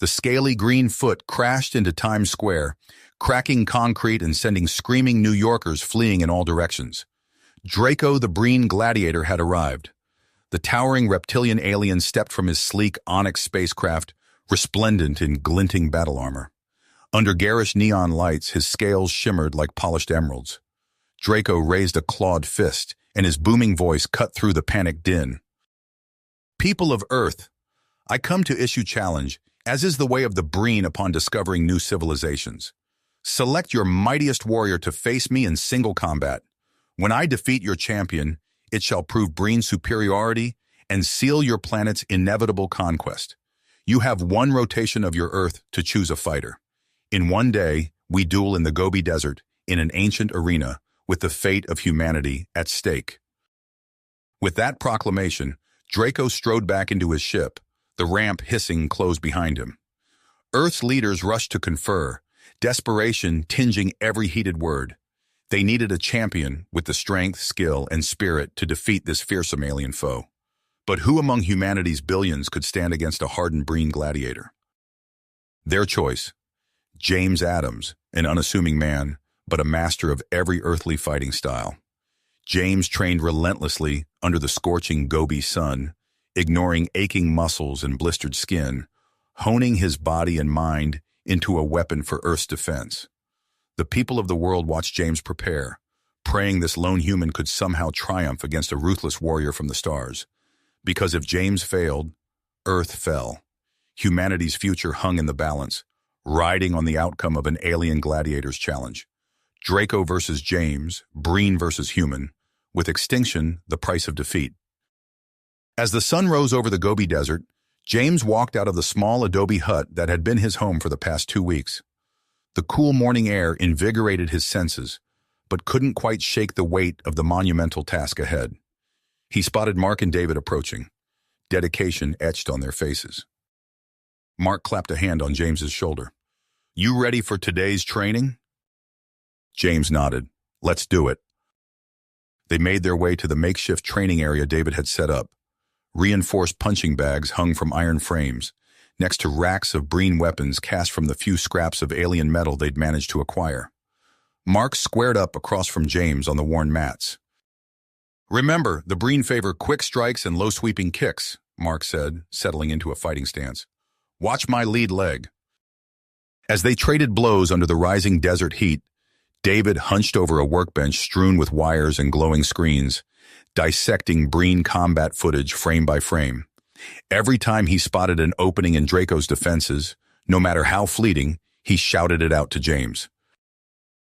The scaly green foot crashed into Times Square, cracking concrete and sending screaming New Yorkers fleeing in all directions. Draco the Breen Gladiator had arrived. The towering reptilian alien stepped from his sleek Onyx spacecraft, resplendent in glinting battle armor. Under garish neon lights, his scales shimmered like polished emeralds. Draco raised a clawed fist, and his booming voice cut through the panicked din. People of Earth, I come to issue challenge, as is the way of the Breen upon discovering new civilizations. Select your mightiest warrior to face me in single combat. When I defeat your champion, it shall prove Breen superiority and seal your planet's inevitable conquest. You have one rotation of your Earth to choose a fighter. In one day, we duel in the Gobi Desert in an ancient arena with the fate of humanity at stake. With that proclamation, Draco strode back into his ship, the ramp hissing closed behind him. Earth's leaders rushed to confer, desperation tinging every heated word. They needed a champion with the strength, skill, and spirit to defeat this fearsome alien foe. But who among humanity's billions could stand against a hardened Breen gladiator? Their choice, James Adams, an unassuming man, but a master of every earthly fighting style. James trained relentlessly under the scorching Gobi sun, ignoring aching muscles and blistered skin, honing his body and mind into a weapon for Earth's defense. The people of the world watched James prepare, praying this lone human could somehow triumph against a ruthless warrior from the stars. Because if James failed, Earth fell. Humanity's future hung in the balance, riding on the outcome of an alien gladiator's challenge. Draco versus James, Breen versus human, with extinction the price of defeat. As the sun rose over the Gobi Desert, James walked out of the small adobe hut that had been his home for the past 2 weeks. The cool morning air invigorated his senses, but couldn't quite shake the weight of the monumental task ahead. He spotted Mark and David approaching, dedication etched on their faces. Mark clapped a hand on James's shoulder. "You ready for today's training?" James nodded. "Let's do it." They made their way to the makeshift training area David had set up. Reinforced punching bags hung from iron frames, next to racks of Breen weapons cast from the few scraps of alien metal they'd managed to acquire. Mark squared up across from James on the worn mats. "Remember, the Breen favor quick strikes and low-sweeping kicks," Mark said, settling into a fighting stance. "Watch my lead leg." As they traded blows under the rising desert heat, David hunched over a workbench strewn with wires and glowing screens, dissecting Breen combat footage frame by frame. Every time he spotted an opening in Draco's defenses, no matter how fleeting, he shouted it out to James.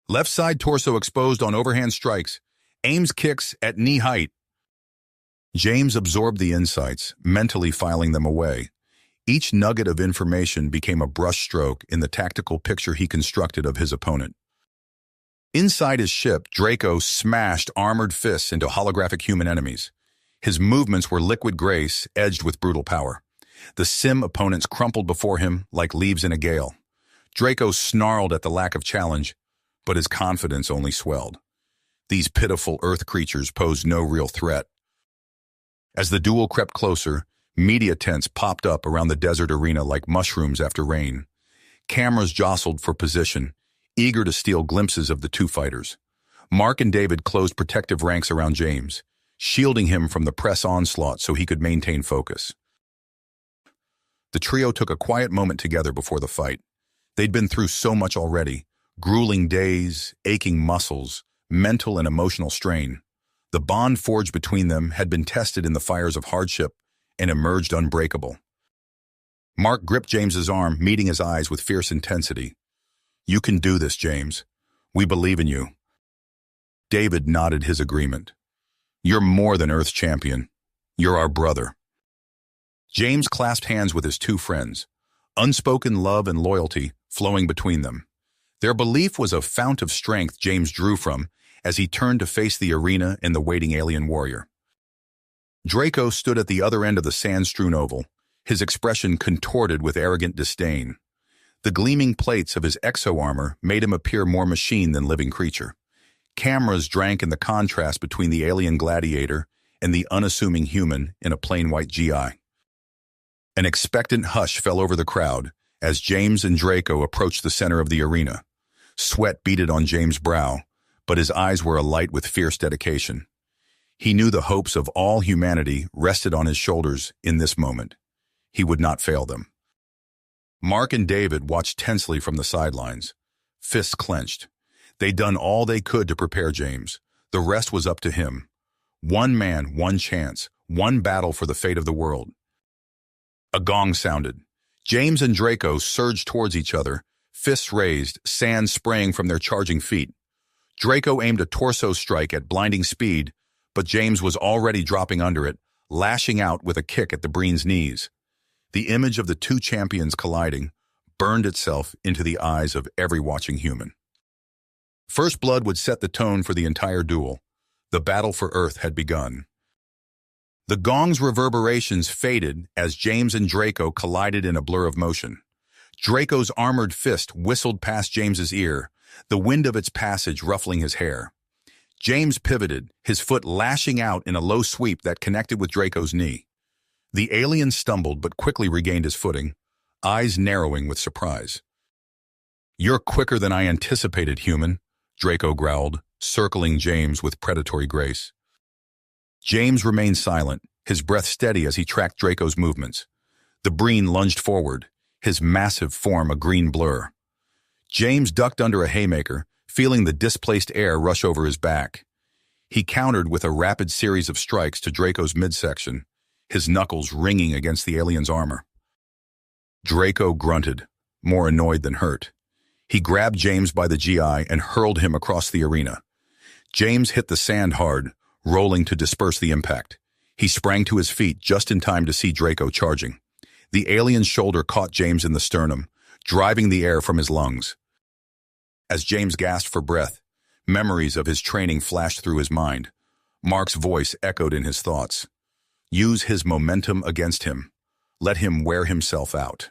"Left side torso exposed on overhand strikes. Aims kicks at knee height." James absorbed the insights, mentally filing them away. Each nugget of information became a brushstroke in the tactical picture he constructed of his opponent. Inside his ship, Draco smashed armored fists into holographic human enemies. His movements were liquid grace, edged with brutal power. The sim opponents crumpled before him like leaves in a gale. Draco snarled at the lack of challenge, but his confidence only swelled. These pitiful Earth creatures posed no real threat. As the duel crept closer, media tents popped up around the desert arena like mushrooms after rain. Cameras jostled for position, eager to steal glimpses of the two fighters. Mark and David closed protective ranks around James, shielding him from the press onslaught so he could maintain focus. The trio took a quiet moment together before the fight. They'd been through so much already, grueling days, aching muscles, mental and emotional strain. The bond forged between them had been tested in the fires of hardship and emerged unbreakable. Mark gripped James's arm, meeting his eyes with fierce intensity. "You can do this, James. We believe in you." David nodded his agreement. "You're more than Earth's champion. You're our brother." James clasped hands with his two friends, unspoken love and loyalty flowing between them. Their belief was a fount of strength James drew from as he turned to face the arena and the waiting alien warrior. Draco stood at the other end of the sand-strewn oval, his expression contorted with arrogant disdain. The gleaming plates of his exo-armor made him appear more machine than living creature. Cameras drank in the contrast between the alien gladiator and the unassuming human in a plain white GI. An expectant hush fell over the crowd as James and Draco approached the center of the arena. Sweat beaded on James' brow, but his eyes were alight with fierce dedication. He knew the hopes of all humanity rested on his shoulders in this moment. He would not fail them. Mark and David watched tensely from the sidelines, fists clenched. They'd done all they could to prepare James. The rest was up to him. One man, one chance, one battle for the fate of the world. A gong sounded. James and Draco surged towards each other, fists raised, sand spraying from their charging feet. Draco aimed a torso strike at blinding speed, but James was already dropping under it, lashing out with a kick at the Breen's knees. The image of the two champions colliding burned itself into the eyes of every watching human. First blood would set the tone for the entire duel. The battle for Earth had begun. The gong's reverberations faded as James and Draco collided in a blur of motion. Draco's armored fist whistled past James's ear, the wind of its passage ruffling his hair. James pivoted, his foot lashing out in a low sweep that connected with Draco's knee. The alien stumbled but quickly regained his footing, eyes narrowing with surprise. "You're quicker than I anticipated, human," Draco growled, circling James with predatory grace. James remained silent, his breath steady as he tracked Draco's movements. The Breen lunged forward, his massive form a green blur. James ducked under a haymaker, feeling the displaced air rush over his back. He countered with a rapid series of strikes to Draco's midsection, his knuckles ringing against the alien's armor. Draco grunted, more annoyed than hurt. He grabbed James by the GI and hurled him across the arena. James hit the sand hard, rolling to disperse the impact. He sprang to his feet just in time to see Draco charging. The alien's shoulder caught James in the sternum, driving the air from his lungs. As James gasped for breath, memories of his training flashed through his mind. Mark's voice echoed in his thoughts. Use his momentum against him. Let him wear himself out.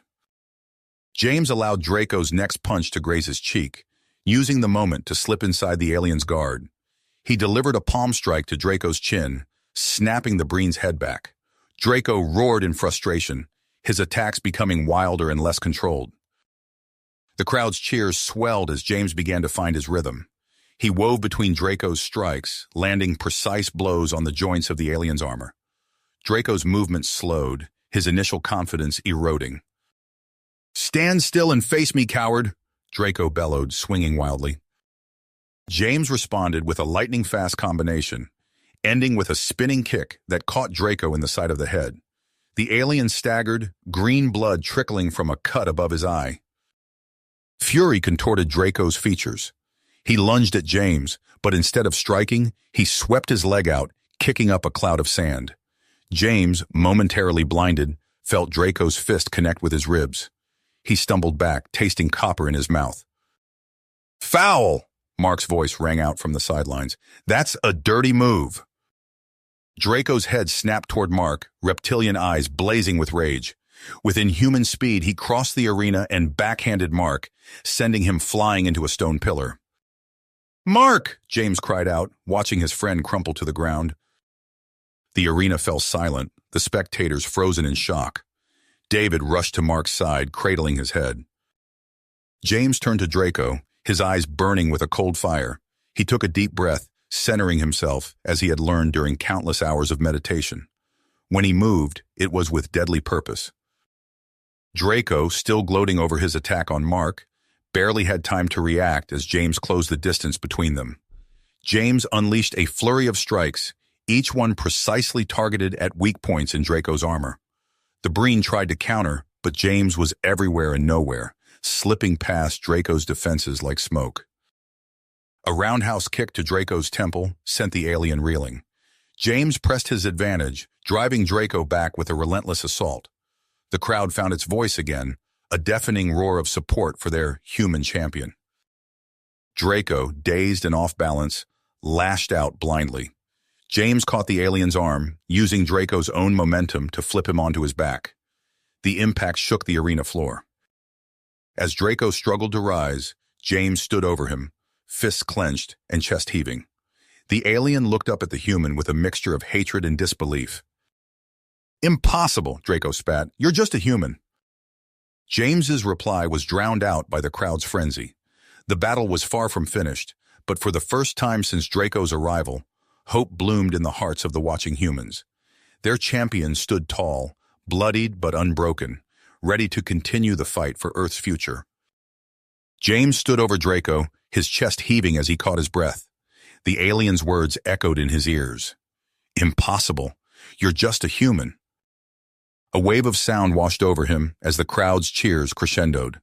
James allowed Draco's next punch to graze his cheek, using the moment to slip inside the alien's guard. He delivered a palm strike to Draco's chin, snapping the Breen's head back. Draco roared in frustration, his attacks becoming wilder and less controlled. The crowd's cheers swelled as James began to find his rhythm. He wove between Draco's strikes, landing precise blows on the joints of the alien's armor. Draco's movement slowed, his initial confidence eroding. "Stand still and face me, coward," Draco bellowed, swinging wildly. James responded with a lightning-fast combination, ending with a spinning kick that caught Draco in the side of the head. The alien staggered, green blood trickling from a cut above his eye. Fury contorted Draco's features. He lunged at James, but instead of striking, he swept his leg out, kicking up a cloud of sand. James, momentarily blinded, felt Draco's fist connect with his ribs. He stumbled back, tasting copper in his mouth. "Foul!" Mark's voice rang out from the sidelines. "That's a dirty move." Draco's head snapped toward Mark, reptilian eyes blazing with rage. With inhuman speed, he crossed the arena and backhanded Mark, sending him flying into a stone pillar. "Mark!" James cried out, watching his friend crumple to the ground. The arena fell silent, the spectators frozen in shock. David rushed to Mark's side, cradling his head. James turned to Draco, his eyes burning with a cold fire. He took a deep breath, centering himself as he had learned during countless hours of meditation. When he moved, it was with deadly purpose. Draco, still gloating over his attack on Mark, barely had time to react as James closed the distance between them. James unleashed a flurry of strikes, each one precisely targeted at weak points in Draco's armor. The Breen tried to counter, but James was everywhere and nowhere, slipping past Draco's defenses like smoke. A roundhouse kick to Draco's temple sent the alien reeling. James pressed his advantage, driving Draco back with a relentless assault. The crowd found its voice again, a deafening roar of support for their human champion. Draco, dazed and off balance, lashed out blindly. James caught the alien's arm, using Draco's own momentum to flip him onto his back. The impact shook the arena floor. As Draco struggled to rise, James stood over him, fists clenched and chest heaving. The alien looked up at the human with a mixture of hatred and disbelief. "Impossible," Draco spat. "You're just a human." James's reply was drowned out by the crowd's frenzy. The battle was far from finished, but for the first time since Draco's arrival, hope bloomed in the hearts of the watching humans. Their champion stood tall, bloodied but unbroken, ready to continue the fight for Earth's future. James stood over Draco, his chest heaving as he caught his breath. The alien's words echoed in his ears. "Impossible. You're just a human." A wave of sound washed over him as the crowd's cheers crescendoed.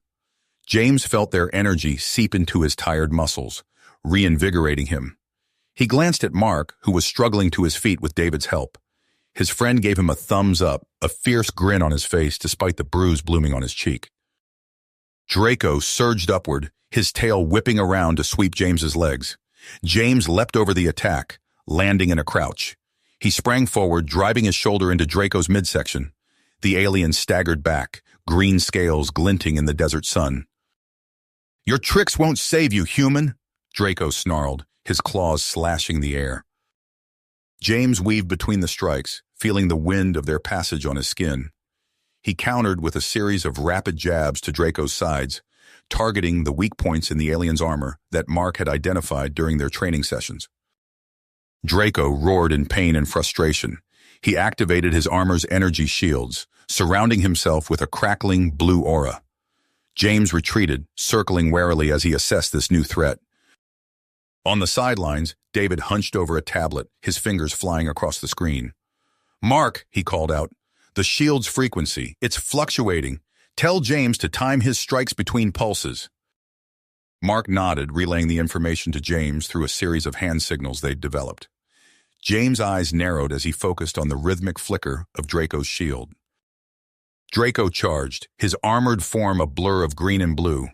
James felt their energy seep into his tired muscles, reinvigorating him. He glanced at Mark, who was struggling to his feet with David's help. His friend gave him a thumbs up, a fierce grin on his face despite the bruise blooming on his cheek. Draco surged upward, his tail whipping around to sweep James's legs. James leapt over the attack, landing in a crouch. He sprang forward, driving his shoulder into Draco's midsection. The alien staggered back, green scales glinting in the desert sun. "Your tricks won't save you, human," Draco snarled, his claws slashing the air. James weaved between the strikes, feeling the wind of their passage on his skin. He countered with a series of rapid jabs to Draco's sides, targeting the weak points in the alien's armor that Mark had identified during their training sessions. Draco roared in pain and frustration. He activated his armor's energy shields, surrounding himself with a crackling blue aura. James retreated, circling warily as he assessed this new threat. On the sidelines, David hunched over a tablet, his fingers flying across the screen. "Mark," he called out, "the shield's frequency, it's fluctuating. Tell James to time his strikes between pulses." Mark nodded, relaying the information to James through a series of hand signals they'd developed. James' eyes narrowed as he focused on the rhythmic flicker of Draco's shield. Draco charged, his armored form a blur of green and blue.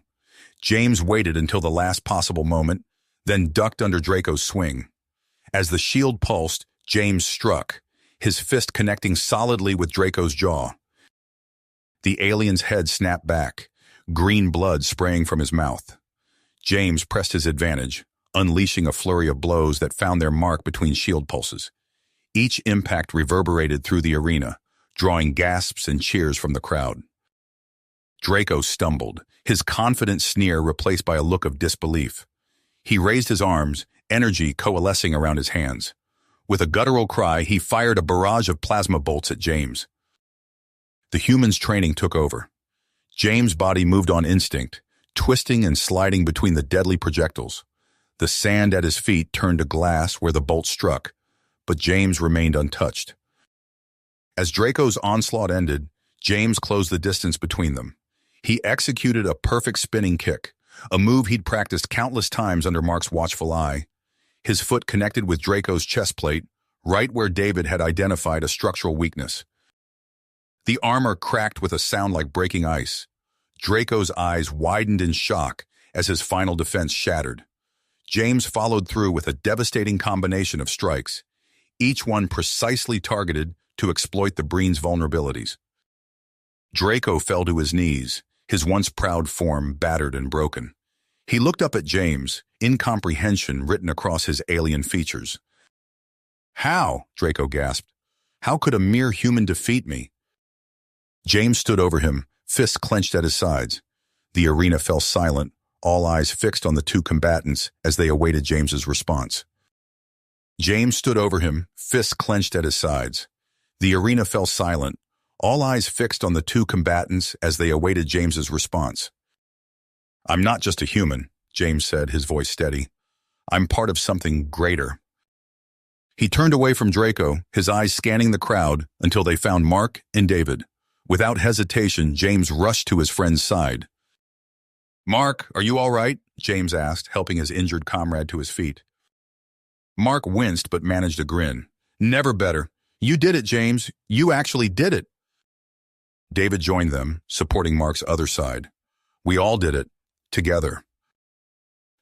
James waited until the last possible moment, then ducked under Draco's swing. As the shield pulsed, James struck, his fist connecting solidly with Draco's jaw. The alien's head snapped back, green blood spraying from his mouth. James pressed his advantage, unleashing a flurry of blows that found their mark between shield pulses. Each impact reverberated through the arena, drawing gasps and cheers from the crowd. Draco stumbled, his confident sneer replaced by a look of disbelief. He raised his arms, energy coalescing around his hands. With a guttural cry, he fired a barrage of plasma bolts at James. The human's training took over. James' body moved on instinct, twisting and sliding between the deadly projectiles. The sand at his feet turned to glass where the bolt struck, but James remained untouched. As Draco's onslaught ended, James closed the distance between them. He executed a perfect spinning kick, a move he'd practiced countless times under Mark's watchful eye. His foot connected with Draco's chest plate, right where David had identified a structural weakness. The armor cracked with a sound like breaking ice. Draco's eyes widened in shock as his final defense shattered. James followed through with a devastating combination of strikes, each one precisely targeted to exploit the Breen's vulnerabilities. Draco fell to his knees, his once proud form battered and broken. He looked up at James, incomprehension written across his alien features. "How?" Draco gasped. "How could a mere human defeat me?" James stood over him, fists clenched at his sides. The arena fell silent, all eyes fixed on the two combatants as they awaited James's response. James stood over him, fists clenched at his sides. The arena fell silent, all eyes fixed on the two combatants as they awaited James's response. "I'm not just a human," James said, his voice steady. "I'm part of something greater." He turned away from Draco, his eyes scanning the crowd until they found Mark and David. Without hesitation, James rushed to his friend's side. "Mark, are you all right?" James asked, helping his injured comrade to his feet. Mark winced but managed a grin. "Never better. You did it, James. You actually did it." David joined them, supporting Mark's other side. "We all did it. Together."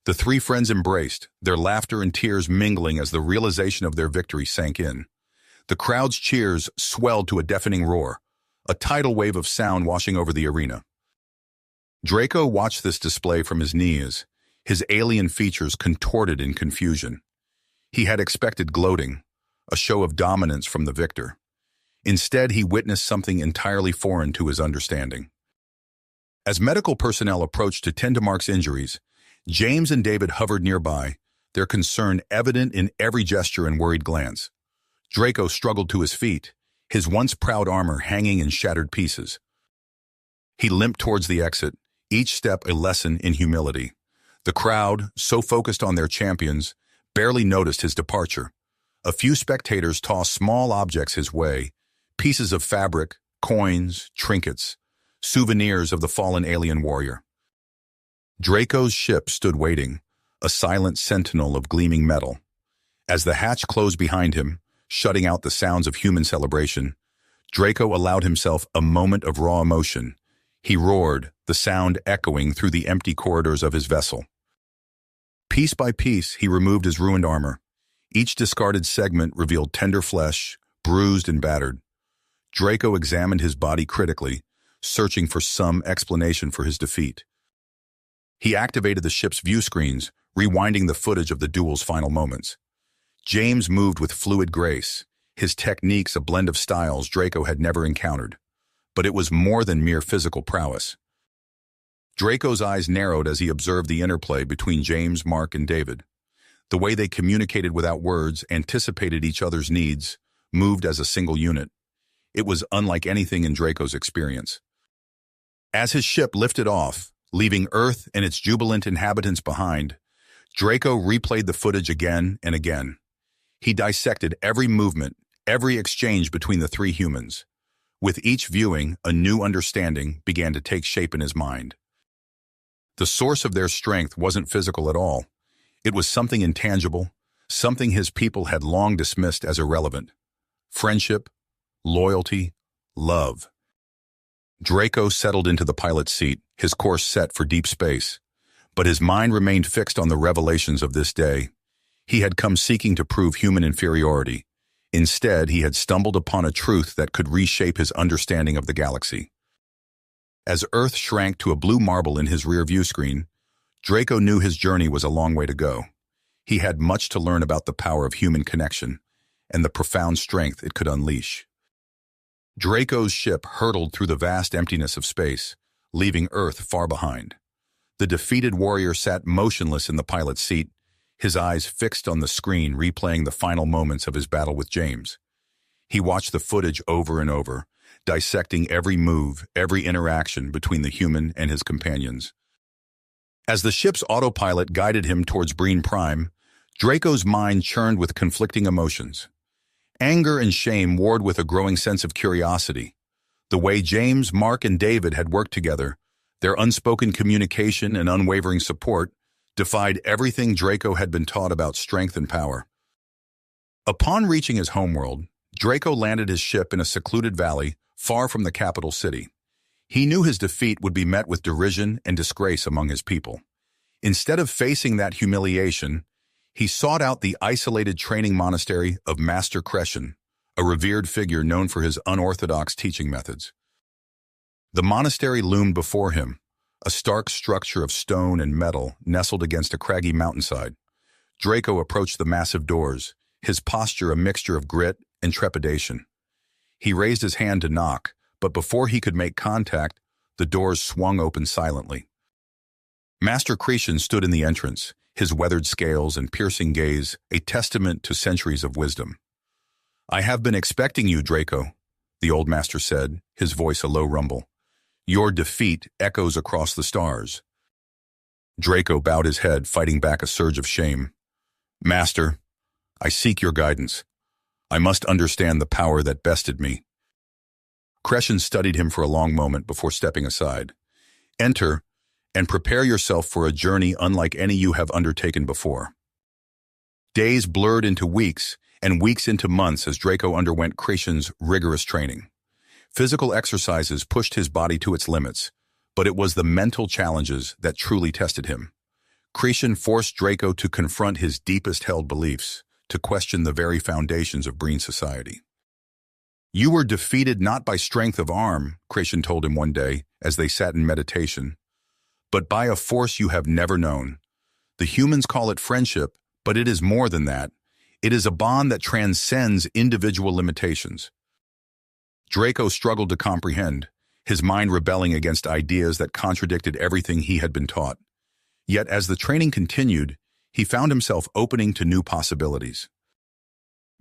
The three friends embraced, their laughter and tears mingling as the realization of their victory sank in. The crowd's cheers swelled to a deafening roar, a tidal wave of sound washing over the arena. Draco watched this display from his knees, his alien features contorted in confusion. He had expected gloating, a show of dominance from the victor. Instead, he witnessed something entirely foreign to his understanding. As medical personnel approached to tend to Mark's injuries, James and David hovered nearby, their concern evident in every gesture and worried glance. Draco struggled to his feet, his once proud armor hanging in shattered pieces. He limped towards the exit, each step a lesson in humility. The crowd, so focused on their champions, barely noticed his departure. A few spectators tossed small objects his way, pieces of fabric, coins, trinkets, souvenirs of the fallen alien warrior. Draco's ship stood waiting, a silent sentinel of gleaming metal. As the hatch closed behind him, shutting out the sounds of human celebration, Draco allowed himself a moment of raw emotion. He roared, the sound echoing through the empty corridors of his vessel. Piece by piece, he removed his ruined armor. Each discarded segment revealed tender flesh, bruised and battered. Draco examined his body critically, searching for some explanation for his defeat. He activated the ship's view screens, rewinding the footage of the duel's final moments. James moved with fluid grace, his techniques a blend of styles Draco had never encountered. But it was more than mere physical prowess. Draco's eyes narrowed as he observed the interplay between James, Mark, and David. The way they communicated without words, anticipated each other's needs, moved as a single unit. It was unlike anything in Draco's experience. As his ship lifted off, leaving Earth and its jubilant inhabitants behind, Draco replayed the footage again and again. He dissected every movement, every exchange between the three humans. With each viewing, a new understanding began to take shape in his mind. The source of their strength wasn't physical at all. It was something intangible, something his people had long dismissed as irrelevant. Friendship, loyalty, love. Draco settled into the pilot's seat, his course set for deep space. But his mind remained fixed on the revelations of this day. He had come seeking to prove human inferiority. Instead, he had stumbled upon a truth that could reshape his understanding of the galaxy. As Earth shrank to a blue marble in his rear view screen, Draco knew his journey was a long way to go. He had much to learn about the power of human connection and the profound strength it could unleash. Draco's ship hurtled through the vast emptiness of space, leaving Earth far behind. The defeated warrior sat motionless in the pilot's seat, his eyes fixed on the screen replaying the final moments of his battle with James. He watched the footage over and over, dissecting every move, every interaction between the human and his companions. As the ship's autopilot guided him towards Breen Prime, Draco's mind churned with conflicting emotions. Anger and shame warred with a growing sense of curiosity. The way James, Mark, and David had worked together, their unspoken communication and unwavering support, defied everything Draco had been taught about strength and power. Upon reaching his homeworld, Draco landed his ship in a secluded valley far from the capital city. He knew his defeat would be met with derision and disgrace among his people. Instead of facing that humiliation, he sought out the isolated training monastery of Master Crescent, a revered figure known for his unorthodox teaching methods. The monastery loomed before him, a stark structure of stone and metal nestled against a craggy mountainside. Draco approached the massive doors, his posture a mixture of grit and trepidation. He raised his hand to knock, but before he could make contact, the doors swung open silently. Master Crescent stood in the entrance, his weathered scales and piercing gaze a testament to centuries of wisdom. "I have been expecting you, Draco," the old master said, his voice a low rumble. "Your defeat echoes across the stars." Draco bowed his head, fighting back a surge of shame. "Master, I seek your guidance. I must understand the power that bested me." Crescent studied him for a long moment before stepping aside. "Enter, and prepare yourself for a journey unlike any you have undertaken before." Days blurred into weeks, and weeks into months as Draco underwent Crescent's rigorous training. Physical exercises pushed his body to its limits, but it was the mental challenges that truly tested him. Crescent forced Draco to confront his deepest-held beliefs, to question the very foundations of Breen society. "You were defeated not by strength of arm," Crescent told him one day as they sat in meditation, "but by a force you have never known. The humans call it friendship, but it is more than that. It is a bond that transcends individual limitations." Draco struggled to comprehend, his mind rebelling against ideas that contradicted everything he had been taught. Yet as the training continued, he found himself opening to new possibilities.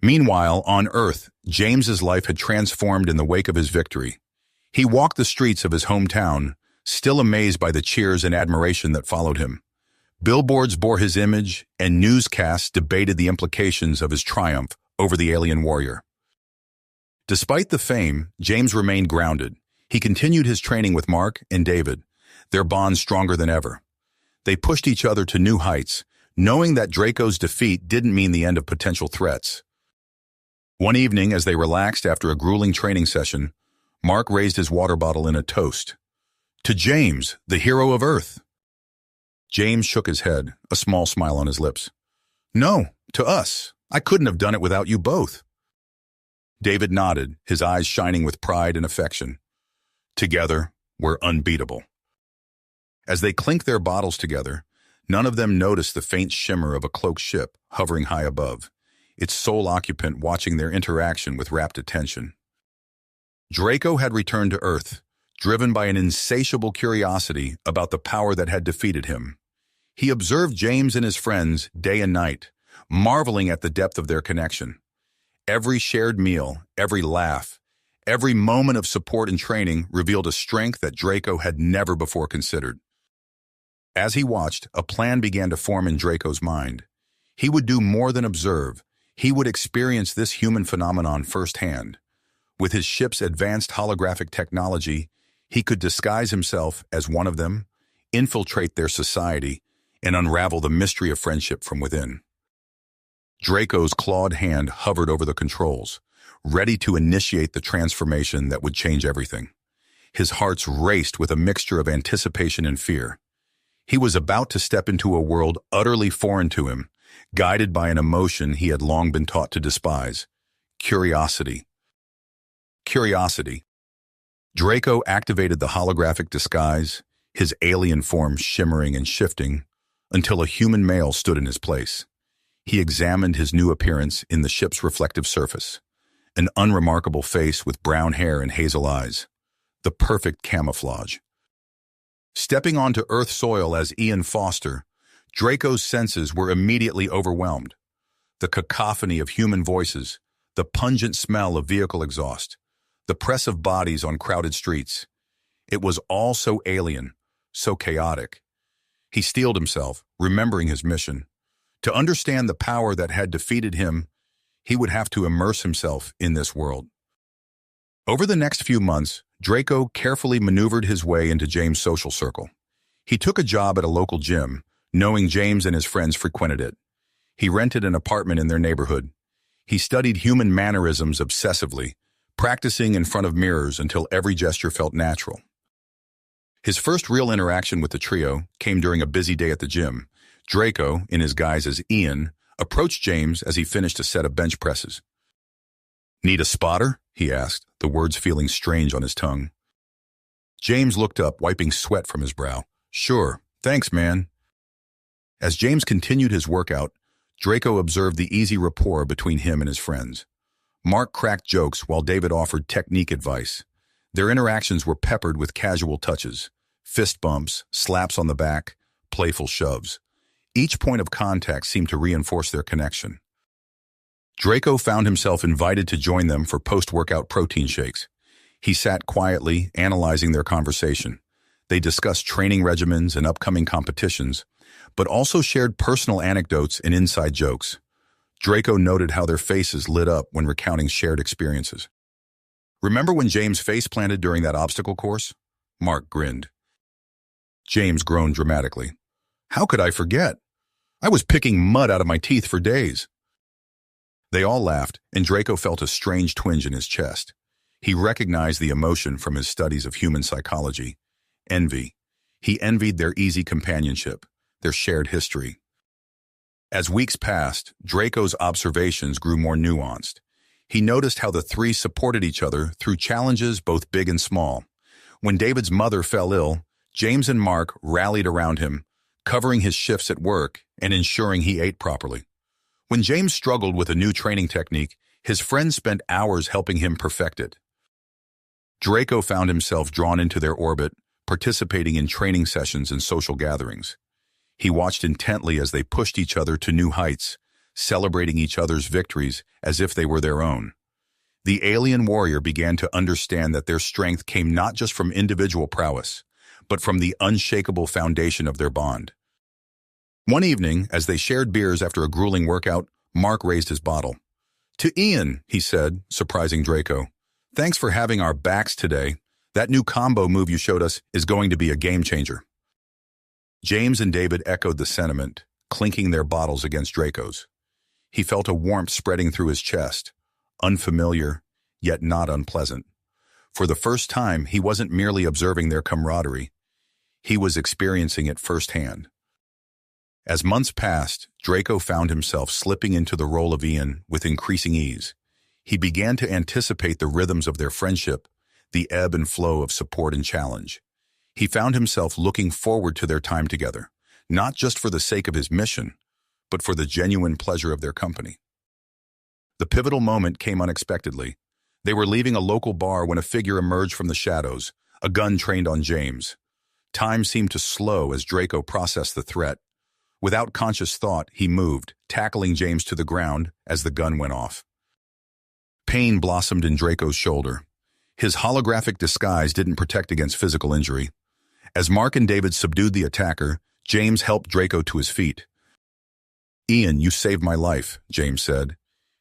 Meanwhile, on Earth, James's life had transformed in the wake of his victory. He walked the streets of his hometown, still amazed by the cheers and admiration that followed him. Billboards bore his image, and newscasts debated the implications of his triumph over the alien warrior. Despite the fame, James remained grounded. He continued his training with Mark and David, their bond stronger than ever. They pushed each other to new heights, knowing that Draco's defeat didn't mean the end of potential threats. One evening, as they relaxed after a grueling training session, Mark raised his water bottle in a toast. "To James, the hero of Earth." James shook his head, a small smile on his lips. "No, to us. I couldn't have done it without you both." David nodded, his eyes shining with pride and affection. "Together, we're unbeatable." As they clinked their bottles together, none of them noticed the faint shimmer of a cloaked ship hovering high above, its sole occupant watching their interaction with rapt attention. Draco had returned to Earth, driven by an insatiable curiosity about the power that had defeated him. He observed James and his friends day and night, marveling at the depth of their connection. Every shared meal, every laugh, every moment of support and training revealed a strength that Draco had never before considered. As he watched, a plan began to form in Draco's mind. He would do more than observe. He would experience this human phenomenon firsthand. With his ship's advanced holographic technology, he could disguise himself as one of them, infiltrate their society, and unravel the mystery of friendship from within. Draco's clawed hand hovered over the controls, ready to initiate the transformation that would change everything. His heart raced with a mixture of anticipation and fear. He was about to step into a world utterly foreign to him, guided by an emotion he had long been taught to despise: curiosity. Curiosity. Draco activated the holographic disguise, his alien form shimmering and shifting, until a human male stood in his place. He examined his new appearance in the ship's reflective surface, an unremarkable face with brown hair and hazel eyes, the perfect camouflage. Stepping onto Earth soil as Ian Foster, Draco's senses were immediately overwhelmed. The cacophony of human voices, the pungent smell of vehicle exhaust, the press of bodies on crowded streets. It was all so alien, so chaotic. He steeled himself, remembering his mission. To understand the power that had defeated him, he would have to immerse himself in this world. Over the next few months, Draco carefully maneuvered his way into James' social circle. He took a job at a local gym, knowing James and his friends frequented it. He rented an apartment in their neighborhood. He studied human mannerisms obsessively, practicing in front of mirrors until every gesture felt natural. His first real interaction with the trio came during a busy day at the gym. Draco, in his guise as Ian, approached James as he finished a set of bench presses. "Need a spotter?" he asked, the words feeling strange on his tongue. James looked up, wiping sweat from his brow. "Sure, thanks, man." As James continued his workout, Draco observed the easy rapport between him and his friends. Mark cracked jokes while David offered technique advice. Their interactions were peppered with casual touches, fist bumps, slaps on the back, playful shoves. Each point of contact seemed to reinforce their connection. Draco found himself invited to join them for post-workout protein shakes. He sat quietly, analyzing their conversation. They discussed training regimens and upcoming competitions, but also shared personal anecdotes and inside jokes. Draco noted how their faces lit up when recounting shared experiences. "Remember when James face-planted during that obstacle course?" Mark grinned. James groaned dramatically. "How could I forget? I was picking mud out of my teeth for days." They all laughed, and Draco felt a strange twinge in his chest. He recognized the emotion from his studies of human psychology: envy. He envied their easy companionship, their shared history. As weeks passed, Draco's observations grew more nuanced. He noticed how the three supported each other through challenges both big and small. When David's mother fell ill, James and Mark rallied around him, covering his shifts at work and ensuring he ate properly. When James struggled with a new training technique, his friends spent hours helping him perfect it. Draco found himself drawn into their orbit, participating in training sessions and social gatherings. He watched intently as they pushed each other to new heights, celebrating each other's victories as if they were their own. The alien warrior began to understand that their strength came not just from individual prowess, but from the unshakable foundation of their bond. One evening, as they shared beers after a grueling workout, Mark raised his bottle. "To Ian," he said, surprising Draco. "Thanks for having our backs today. That new combo move you showed us is going to be a game changer." James and David echoed the sentiment, clinking their bottles against Draco's. He felt a warmth spreading through his chest, unfamiliar, yet not unpleasant. For the first time, he wasn't merely observing their camaraderie. He was experiencing it firsthand. As months passed, Draco found himself slipping into the role of Ian with increasing ease. He began to anticipate the rhythms of their friendship, the ebb and flow of support and challenge. He found himself looking forward to their time together, not just for the sake of his mission, but for the genuine pleasure of their company. The pivotal moment came unexpectedly. They were leaving a local bar when a figure emerged from the shadows, a gun trained on James. Time seemed to slow as Draco processed the threat. Without conscious thought, he moved, tackling James to the ground as the gun went off. Pain blossomed in Draco's shoulder. His holographic disguise didn't protect against physical injury. As Mark and David subdued the attacker, James helped Draco to his feet. "Ian, you saved my life," James said,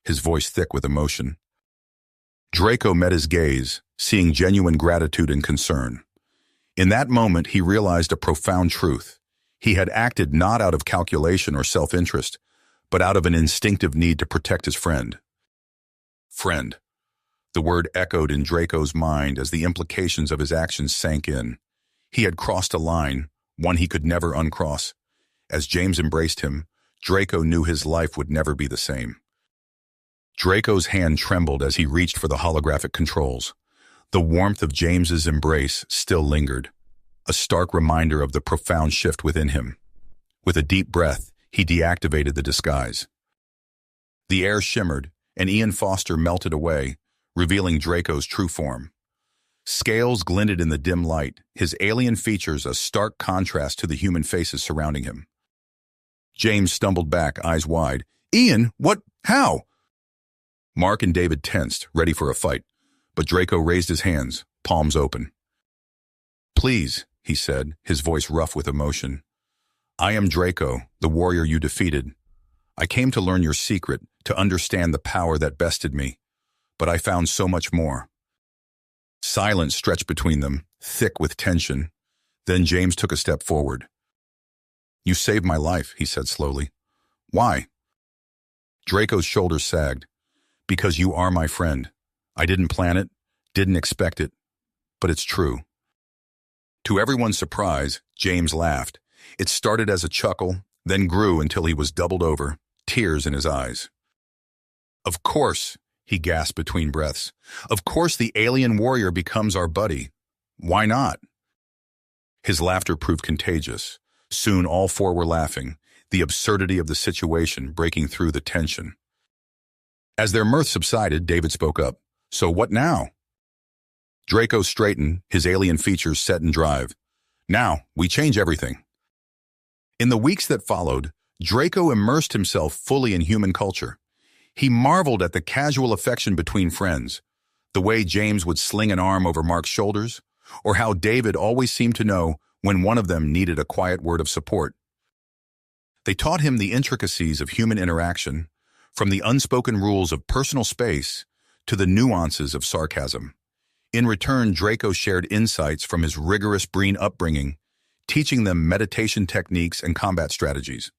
his voice thick with emotion. Draco met his gaze, seeing genuine gratitude and concern. In that moment, he realized a profound truth. He had acted not out of calculation or self-interest, but out of an instinctive need to protect his friend. Friend. The word echoed in Draco's mind as the implications of his actions sank in. He had crossed a line, one he could never uncross. As James embraced him, Draco knew his life would never be the same. Draco's hand trembled as he reached for the holographic controls. The warmth of James's embrace still lingered, a stark reminder of the profound shift within him. With a deep breath, he deactivated the disguise. The air shimmered, and Ian Foster melted away, revealing Draco's true form. Scales glinted in the dim light, his alien features a stark contrast to the human faces surrounding him. James stumbled back, eyes wide. "Ian, what? How?" Mark and David tensed, ready for a fight, but Draco raised his hands, palms open. "Please," he said, his voice rough with emotion. "I am Draco, the warrior you defeated. I came to learn your secret, to understand the power that bested me. But I found so much more." Silence stretched between them, thick with tension. Then James took a step forward. "You saved my life," he said slowly. "Why?" Draco's shoulders sagged. "Because you are my friend. I didn't plan it, didn't expect it, but it's true." To everyone's surprise, James laughed. It started as a chuckle, then grew until he was doubled over, tears in his eyes. "Of course," he gasped between breaths. "Of course the alien warrior becomes our buddy. Why not?" His laughter proved contagious. Soon all four were laughing, the absurdity of the situation breaking through the tension. As their mirth subsided, David spoke up. "So what now?" Draco straightened, his alien features set in drive. "Now, we change everything." In the weeks that followed, Draco immersed himself fully in human culture. He marveled at the casual affection between friends, the way James would sling an arm over Mark's shoulders, or how David always seemed to know when one of them needed a quiet word of support. They taught him the intricacies of human interaction, from the unspoken rules of personal space to the nuances of sarcasm. In return, Draco shared insights from his rigorous Breen upbringing, teaching them meditation techniques and combat strategies.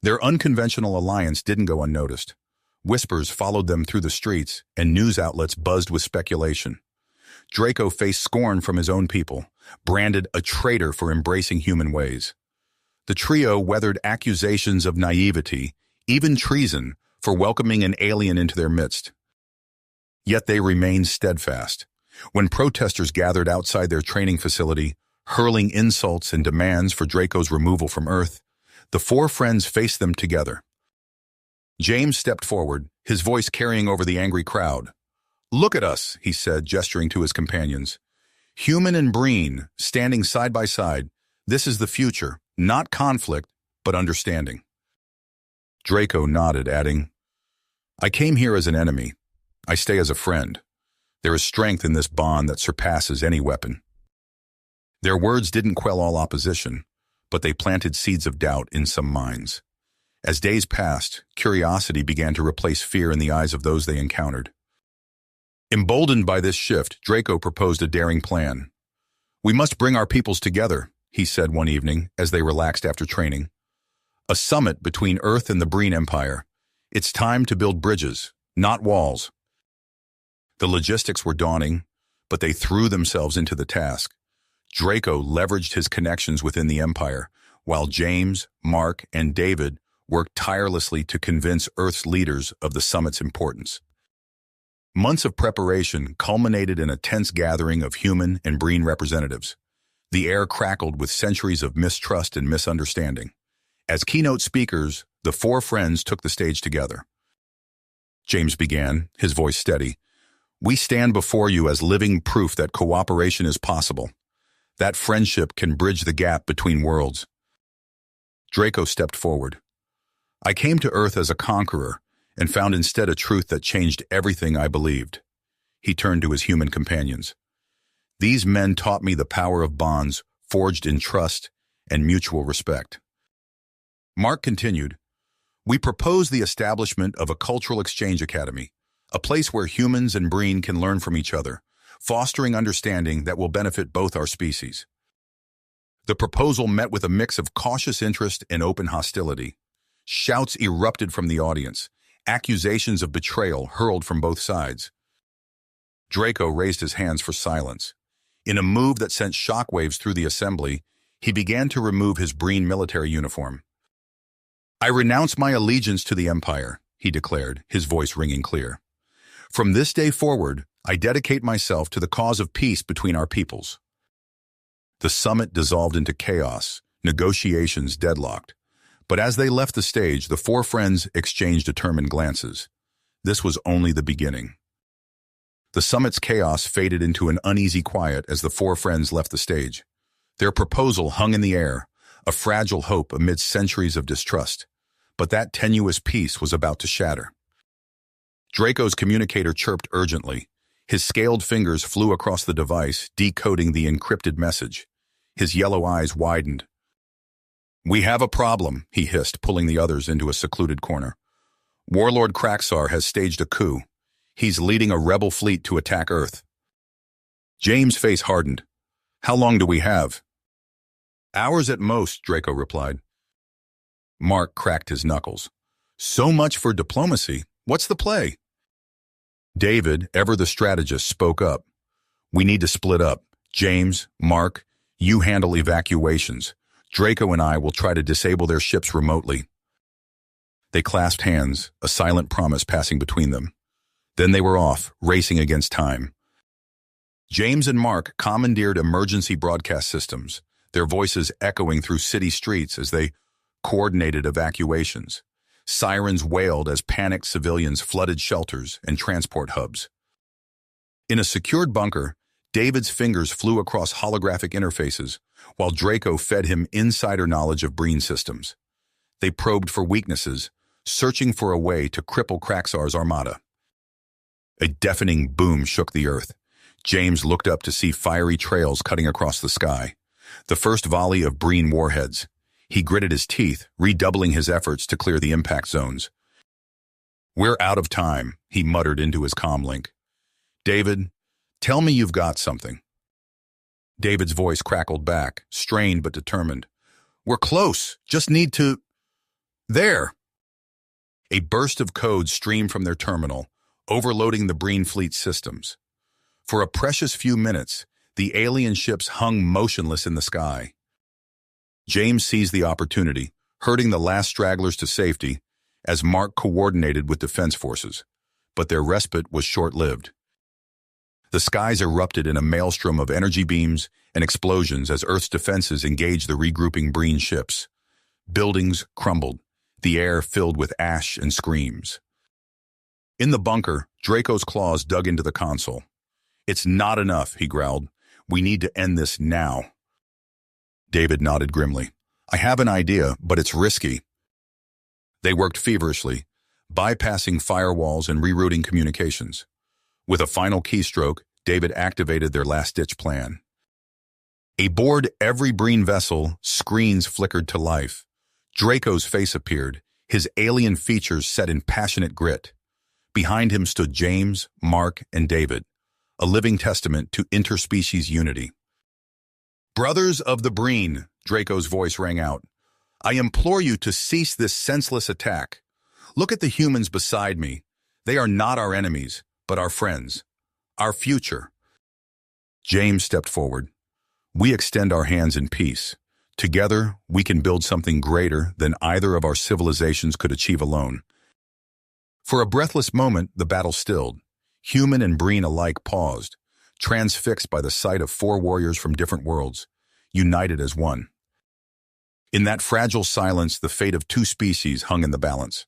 Their unconventional alliance didn't go unnoticed. Whispers followed them through the streets, and news outlets buzzed with speculation. Draco faced scorn from his own people, branded a traitor for embracing human ways. The trio weathered accusations of naivety, even treason, for welcoming an alien into their midst. Yet they remained steadfast. When protesters gathered outside their training facility, hurling insults and demands for Draco's removal from Earth, the four friends faced them together. James stepped forward, his voice carrying over the angry crowd. Look at us, he said, gesturing to his companions. Human and Breen, standing side by side. This is the future, not conflict, but understanding. Draco nodded, adding, I came here as an enemy. I stay as a friend. There is strength in this bond that surpasses any weapon. Their words didn't quell all opposition, but they planted seeds of doubt in some minds. As days passed, curiosity began to replace fear in the eyes of those they encountered. Emboldened by this shift, Draco proposed a daring plan. We must bring our peoples together, he said one evening as they relaxed after training. A summit between Earth and the Breen Empire. It's time to build bridges, not walls. The logistics were daunting, but they threw themselves into the task. Draco leveraged his connections within the Empire, while James, Mark, and David worked tirelessly to convince Earth's leaders of the summit's importance. Months of preparation culminated in a tense gathering of human and Breen representatives. The air crackled with centuries of mistrust and misunderstanding. As keynote speakers, the four friends took the stage together. James began, his voice steady. We stand before you as living proof that cooperation is possible. That friendship can bridge the gap between worlds. Draco stepped forward. I came to Earth as a conqueror, and found instead a truth that changed everything I believed. He turned to his human companions. These men taught me the power of bonds forged in trust and mutual respect. Mark continued, we propose the establishment of a cultural exchange academy, a place where humans and Breen can learn from each other, fostering understanding that will benefit both our species. The proposal met with a mix of cautious interest and open hostility. Shouts erupted from the audience. Accusations of betrayal hurled from both sides. Draco raised his hands for silence. In a move that sent shockwaves through the assembly, he began to remove his Breen military uniform. I renounce my allegiance to the Empire, he declared, his voice ringing clear. From this day forward, I dedicate myself to the cause of peace between our peoples. The summit dissolved into chaos, negotiations deadlocked. But as they left the stage, the four friends exchanged determined glances. This was only the beginning. The summit's chaos faded into an uneasy quiet as the four friends left the stage. Their proposal hung in the air, a fragile hope amidst centuries of distrust. But that tenuous peace was about to shatter. Draco's communicator chirped urgently. His scaled fingers flew across the device, decoding the encrypted message. His yellow eyes widened. We have a problem, he hissed, pulling the others into a secluded corner. Warlord Kraxar has staged a coup. He's leading a rebel fleet to attack Earth. James' face hardened. How long do we have? Hours at most, Draco replied. Mark cracked his knuckles. So much for diplomacy. What's the play? David, ever the strategist, spoke up. We need to split up. James, Mark, you handle evacuations. Draco and I will try to disable their ships remotely. They clasped hands, a silent promise passing between them. Then they were off, racing against time. James and Mark commandeered emergency broadcast systems, their voices echoing through city streets as they coordinated evacuations. Sirens wailed as panicked civilians flooded shelters and transport hubs. In a secured bunker, David's fingers flew across holographic interfaces, while Draco fed him insider knowledge of Breen systems. They probed for weaknesses, searching for a way to cripple Kraxar's armada. A deafening boom shook the earth. James looked up to see fiery trails cutting across the sky. The first volley of Breen warheads. He gritted his teeth, redoubling his efforts to clear the impact zones. We're out of time, he muttered into his comlink. David, tell me you've got something. David's voice crackled back, strained but determined. We're close, just need to... There! A burst of code streamed from their terminal, overloading the Breen fleet systems. For a precious few minutes, the alien ships hung motionless in the sky. James seized the opportunity, herding the last stragglers to safety, as Mark coordinated with defense forces. But their respite was short-lived. The skies erupted in a maelstrom of energy beams and explosions as Earth's defenses engaged the regrouping Breen ships. Buildings crumbled, the air filled with ash and screams. In the bunker, Draco's claws dug into the console. "It's not enough," he growled. "We need to end this now." David nodded grimly. "I have an idea, but it's risky." They worked feverishly, bypassing firewalls and rerouting communications. With a final keystroke, David activated their last-ditch plan. Aboard every Breen vessel, screens flickered to life. Draco's face appeared, his alien features set in passionate grit. Behind him stood James, Mark, and David, a living testament to interspecies unity. "Brothers of the Breen," Draco's voice rang out, "I implore you to cease this senseless attack. Look at the humans beside me. They are not our enemies, but our friends. Our future." James stepped forward. "We extend our hands in peace. Together, we can build something greater than either of our civilizations could achieve alone." For a breathless moment, the battle stilled. Human and Breen alike paused, transfixed by the sight of four warriors from different worlds, united as one. In that fragile silence, the fate of two species hung in the balance.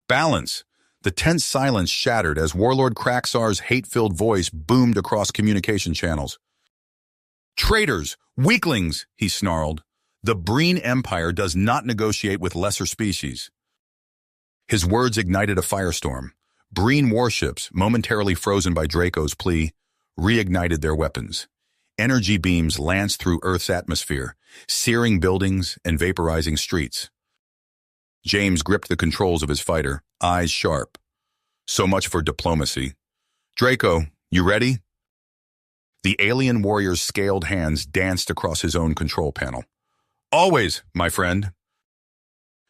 Balance! The tense silence shattered as Warlord Kraxar's hate-filled voice boomed across communication channels. "Traitors! Weaklings!" he snarled. "The Breen Empire does not negotiate with lesser species." His words ignited a firestorm. Breen warships, momentarily frozen by Draco's plea, reignited their weapons. Energy beams lanced through Earth's atmosphere, searing buildings and vaporizing streets. James gripped the controls of his fighter, eyes sharp. So much for diplomacy. "Draco, you ready?" The alien warrior's scaled hands danced across his own control panel. "Always, my friend."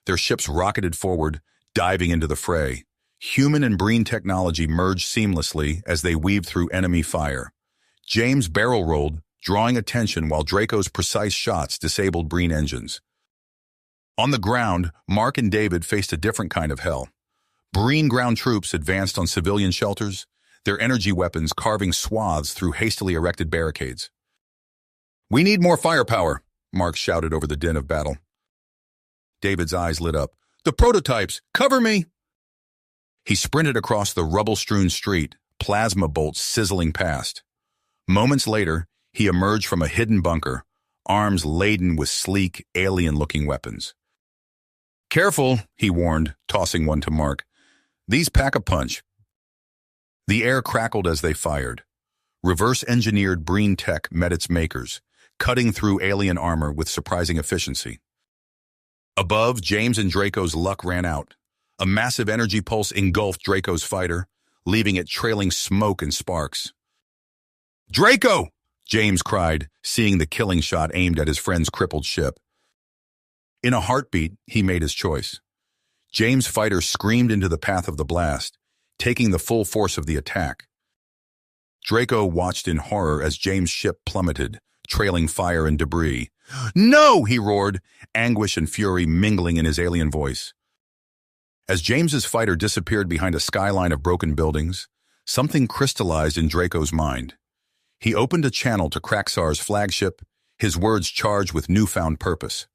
Their ships rocketed forward, diving into the fray. Human and Breen technology merged seamlessly as they weaved through enemy fire. James barrel rolled, drawing attention while Draco's precise shots disabled Breen engines. On the ground, Mark and David faced a different kind of hell. Breen ground troops advanced on civilian shelters, their energy weapons carving swaths through hastily erected barricades. "We need more firepower," Mark shouted over the din of battle. David's eyes lit up. "The prototypes! Cover me!" He sprinted across the rubble-strewn street, plasma bolts sizzling past. Moments later, he emerged from a hidden bunker, arms laden with sleek, alien-looking weapons. "Careful," he warned, tossing one to Mark. "These pack a punch." The air crackled as they fired. Reverse-engineered Breen tech met its makers, cutting through alien armor with surprising efficiency. Above, James and Draco's luck ran out. A massive energy pulse engulfed Draco's fighter, leaving it trailing smoke and sparks. "Draco!" James cried, seeing the killing shot aimed at his friend's crippled ship. In a heartbeat, he made his choice. James' fighter screamed into the path of the blast, taking the full force of the attack. Draco watched in horror as James' ship plummeted, trailing fire and debris. "No!" he roared, anguish and fury mingling in his alien voice. As James's fighter disappeared behind a skyline of broken buildings, something crystallized in Draco's mind. He opened a channel to Kraxar's flagship, his words charged with newfound purpose.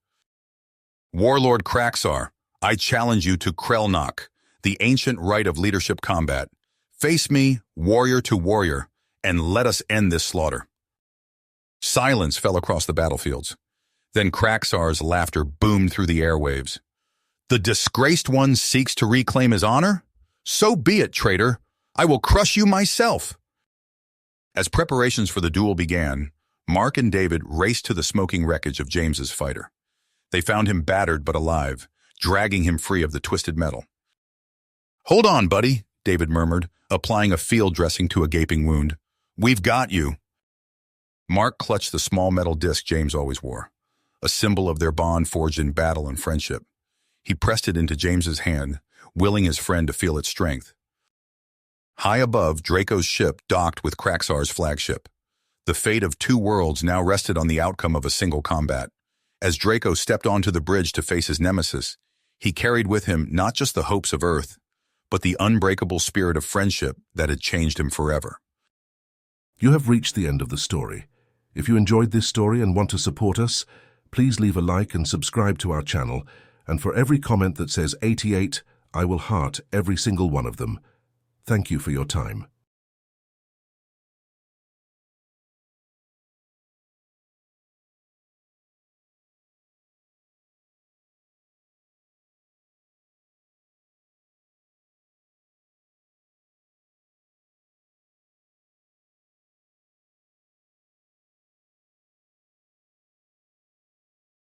"Warlord Kraxar, I challenge you to Krelnok, the ancient rite of leadership combat. Face me, warrior to warrior, and let us end this slaughter." Silence fell across the battlefields. Then Kraxar's laughter boomed through the airwaves. "The disgraced one seeks to reclaim his honor? So be it, traitor. I will crush you myself." As preparations for the duel began, Mark and David raced to the smoking wreckage of James's fighter. They found him battered but alive, dragging him free of the twisted metal. "Hold on, buddy," David murmured, applying a field dressing to a gaping wound. "We've got you." Mark clutched the small metal disc James always wore, a symbol of their bond forged in battle and friendship. He pressed it into James's hand, willing his friend to feel its strength. High above, Draco's ship docked with Kraxar's flagship. The fate of two worlds now rested on the outcome of a single combat. As Draco stepped onto the bridge to face his nemesis, he carried with him not just the hopes of Earth, but the unbreakable spirit of friendship that had changed him forever. You have reached the end of the story. If you enjoyed this story and want to support us, please leave a like and subscribe to our channel, and for every comment that says 88, I will heart every single one of them. Thank you for your time.